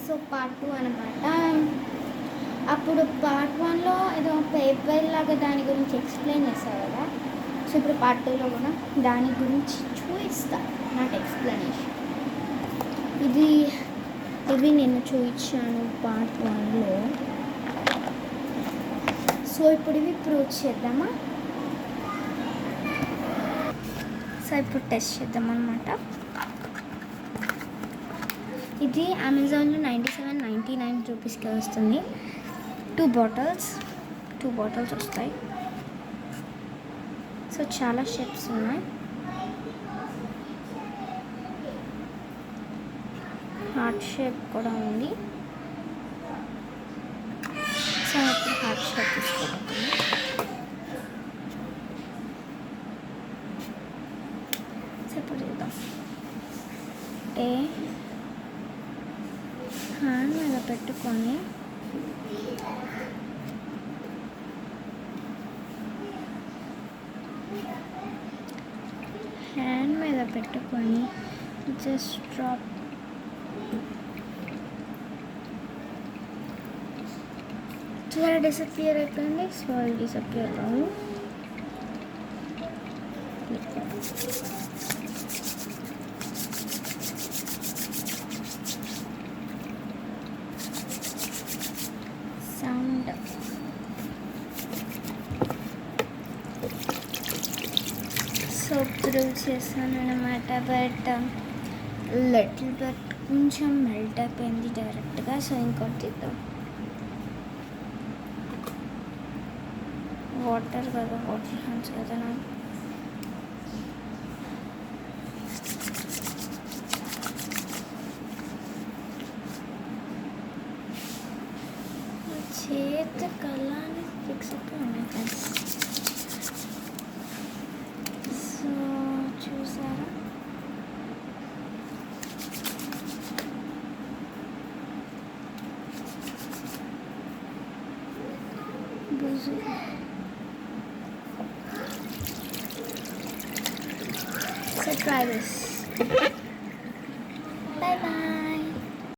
So part 2 అనమాట. అప్పుడు part 1లో ఏదో పేపర్ లాగా దాని గురించి ఎక్స్ప్లెయిన్ చేస్తారు కదా. సో ఇప్పుడు పార్ట్ 2లో కూడా దాని గురించి చూపిస్తా, నాట్ ఎక్స్ప్లెనేషన్. ఇవి నేను చూపించాను పార్ట్ 1లో. సో ఇప్పుడు ఇవి ప్రూవ్ చేద్దామా. సో ఇప్పుడు టెస్ట్ చేద్దాం అనమాట. ఇది అమెజాన్లో 97.99 రూపీస్కి వస్తుంది. 2 బాటిల్స్ వస్తాయి. సో చాలా షేప్స్ ఉన్నాయి. హార్ట్ షేప్ కూడా ఉంది. సో ఇప్పుడు హార్ట్ షేప్ తీసుకోబోతుంది. సో ఇప్పుడు చూద్దాం. హ్యాండ్ మీద పెట్టుకొని జస్ట్ డ్రాప్. త్వరగా డిసపియర్ అయిపోయింది. స్లోగా డిసపియర్ కావు. సౌండ్ సో ప్రూవ్ చేస్తాను అనమాట. బట్ లిటిల్ బట్ కొంచెం మెల్ట్ అయిపోయింది డైరెక్ట్గా. సో ఇంకోటి తీద్దాం. వాటర్ కదా, వాటర్ హ్యాండ్స్ కదా నాకు. చేత కళ్ళని ఫిక్స్ అయిపోయి ఉన్నాయి ఫ్రెండ్స్. సో చూసారా, బుజు. So try this.